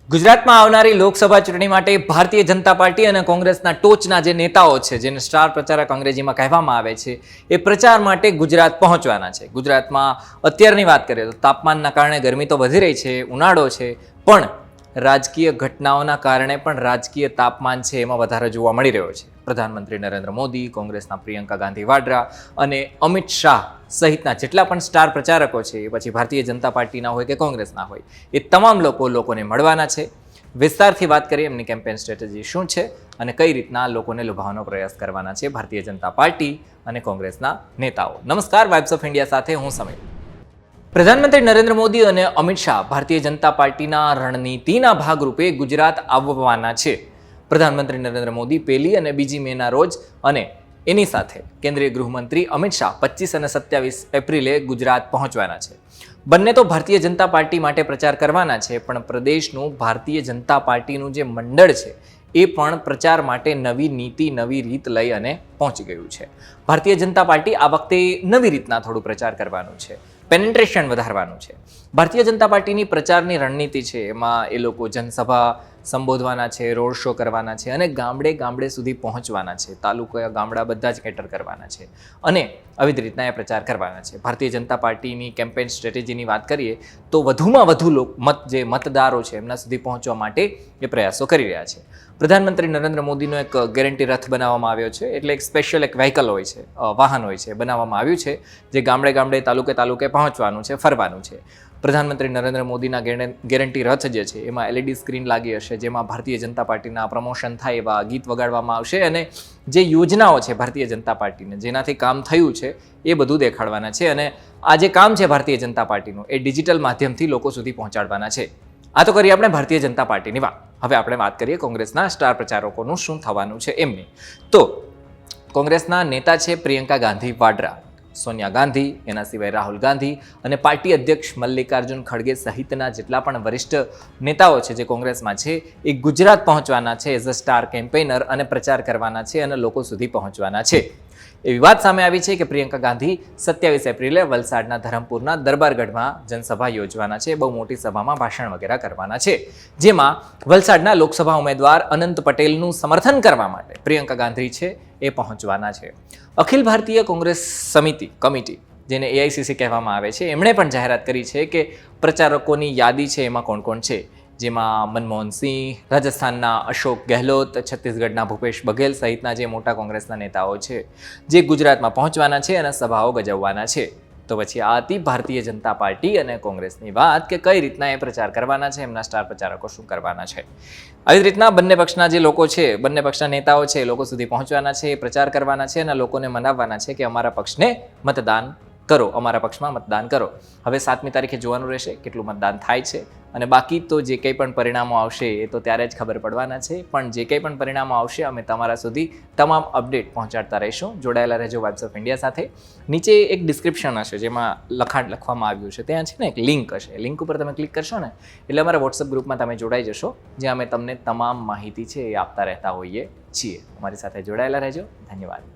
ગુજરાતમાં આવનારી લોકસભા ચૂંટણી માટે ભારતીય જનતા પાર્ટી અને કોંગ્રેસના ટોચના જે નેતાઓ છે, જેને સ્ટાર પ્રચારક અંગ્રેજીમાં કહેવામાં આવે છે, એ પ્રચાર માટે ગુજરાત પહોંચવાના છે. ગુજરાતમાં અત્યારની વાત કરીએ તો તાપમાનના કારણે ગરમી તો વધી રહી છે, ઉનાળો છે, પણ રાજકીય ઘટનાઓના કારણે પણ રાજકીય તાપમાન છે એમાં વધારો જોવા મળી રહ્યો છે. પ્રધાનમંત્રી નરેન્દ્ર મોદી, કોંગ્રેસના પ્રિયંકા ગાંધી વાડ્રા અને અમિત શાહ સહિતના જેટલા પણ સ્ટાર પ્રચારકો છે, એ પછી ભારતીય જનતા પાર્ટીના હોય કે કોંગ્રેસના હોય, એ તમામ લોકોને મળવાના છે. વિસ્તારથી વાત કરીએ એમની કેમ્પેન સ્ટ્રેટેજી શું છે અને કઈ રીતના લોકોને લુભાવવાનો પ્રયાસ કરવાના છે ભારતીય જનતા પાર્ટી અને કોંગ્રેસના નેતાઓ. નમસ્કાર, વાઇબ્સ ઓફ ઇન્ડિયા સાથે હું સમીર. પ્રધાનમંત્રી નરેન્દ્ર મોદી અને અમિત શાહ ભારતીય જનતા પાર્ટીના રણનીતિના ભાગરૂપે ગુજરાત આવવાના છે. પ્રધાનમંત્રી નરેન્દ્ર મોદી 1 અને 2 મેના રોજ અને એની સાથે કેન્દ્રીય ગૃહમંત્રી અમિત શાહ 25 અને 27 એપ્રિલે ગુજરાત પહોંચવાના છે. બંને તો ભારતીય જનતા પાર્ટી માટે પ્રચાર કરવાના છે, પણ પ્રદેશનું ભારતીય જનતા પાર્ટીનું જે મંડળ છે એ પણ પ્રચાર માટે નવી નીતિ, નવી રીત લઈ અને પહોંચી ગયું છે. ભારતીય જનતા પાર્ટી આ વખતે નવી રીતના થોડું પ્રચાર કરવાનું છે, પેનેટ્રેશન વધારવાનું છે. ભારતીય જનતા પાર્ટીની પ્રચારની રણનીતિ છે, એમાં એ લોકો જનસભા સંબોધવાના છે, રોડ શો કરવાના છે અને ગામડે સુધી પહોંચવાના છે. તાલુકા, ગામડા બધા જ કેટર કરવાના છે અને આવી જ રીતના એ પ્રચાર કરવાના છે. ભારતીય જનતા પાર્ટીની કેમ્પેન સ્ટ્રેટેજીની વાત કરીએ તો વધુમાં વધુ મતદારો છે એમના સુધી પહોંચવા માટે એ પ્રયાસો કરી રહ્યા છે. પ્રધાનમંત્રી નરેન્દ્ર મોદીનો એક ગેરંટી રથ બનાવવામાં આવ્યો છે, એટલે એક સ્પેશિયલ એક વ્હીકલ હોય છે, વાહન હોય છે, બનાવવામાં આવ્યું છે, જે ગામડે તાલુકે પહોંચવાનું છે, ફરવાનું છે. પ્રધાનમંત્રી નરેન્દ્ર મોદીના ગેરંટી રથ જે છે એમાં LED સ્ક્રીન લાગી હશે, જેમાં ભારતીય જનતા પાર્ટીના પ્રમોશન થાય એવા ગીત વગાડવામાં આવશે અને જે યોજનાઓ છે ભારતીય જનતા પાર્ટીને, જેનાથી કામ થયું છે એ બધું દેખાડવાના છે અને આ જે કામ છે ભારતીય જનતા પાર્ટીનું એ ડિજિટલ માધ્યમથી લોકો સુધી પહોંચાડવાના છે. આ તો કરીએ આપણે ભારતીય જનતા પાર્ટીની વાત. હવે આપણે વાત કરીએ કોંગ્રેસના સ્ટાર પ્રચારકોનું શું થવાનું છે એમની. તો કોંગ્રેસના નેતા છે પ્રિયંકા ગાંધી વાડ્રા, સોનિયા ગાંધી, એના સિવાય રાહુલ ગાંધી અને પાર્ટી અધ્યક્ષ મલ્લિકાર્જુન ખડગે સહિતના જેટલા પણ વરિષ્ઠ નેતાઓ છે જે કોંગ્રેસમાં છે, એ ગુજરાત પહોંચવાના છે એઝ અ સ્ટાર કેમ્પેનર અને પ્રચાર કરવાના છે અને લોકો સુધી પહોંચવાના છે. એવી વાત સામે આવી છે કે પ્રિયંકા ગાંધી 27 એપ્રિલે વલસાડના ધરમપુરના દરબારગઢમાં જનસભા યોજવાના છે. બહુ મોટી સભામાં ભાષણ વગેરે કરવાના છે, જેમાં વલસાડના લોકસભા ઉમેદવાર અનંત પટેલનું સમર્થન કરવા માટે પ્રિયંકા ગાંધી છે એ પહોંચવાના છે. અખિલ ભારતીય કોંગ્રેસ કમિટી, જેને AICC કહેવામાં આવે છે, એમણે પણ જાહેરાત કરી છે કે પ્રચારકોની યાદી છે એમાં કોણ કોણ છે, જેમાં મનમોહન સિંહ, રાજસ્થાનના અશોક ગેહલોત, છત્તીસગઢના ભૂપેશ બઘેલ સહિતના જે મોટા કોંગ્રેસના નેતાઓ છે જે ગુજરાતમાં પહોંચવાના છે અને સભાઓ ગજવવાના છે. તો પછી આ હતી ભારતીય જનતા પાર્ટી અને કોંગ્રેસની વાત કે કઈ રીતના એ પ્રચાર કરવાના છે, એમના સ્ટાર પ્રચારકો શું કરવાના છે. આવી રીતના બંને પક્ષના જે લોકો છે, બંને પક્ષના નેતાઓ છે, લોકો સુધી પહોંચવાના છે, પ્રચાર કરવાના છે અને લોકોને મનાવવાના છે કે અમારા પક્ષને મતદાન કરો, અમારા પક્ષમાં મતદાન કરો. હવે 7મી તારીખે જોવાનું રહેશે કેટલું મતદાન થાય છે અને બાકી તો જે કંઈ પણ પરિણામો આવશે એ તો ત્યારે જ ખબર પડવાના છે. પણ જે કંઈ પણ પરિણામો આવશે અમે તમારા સુધી તમામ અપડેટ પહોંચાડતા રહીશું. જોડાયેલા રહેજો વાઇબ્સ ઓફ ઇન્ડિયા સાથે. નીચે એક ડિસ્ક્રિપ્શન હશે જેમાં લખવામાં આવ્યું છે, ત્યાં છે ને એક લિંક હશે, લિંક ઉપર તમે ક્લિક કરશો ને એટલે અમારા વોટ્સઅપ ગ્રુપમાં તમે જોડાઈ જશો, જ્યાં અમે તમને તમામ માહિતી છે એ આપતા રહેતા હોઈએ છીએ. અમારી સાથે જોડાયેલા રહેજો. ધન્યવાદ.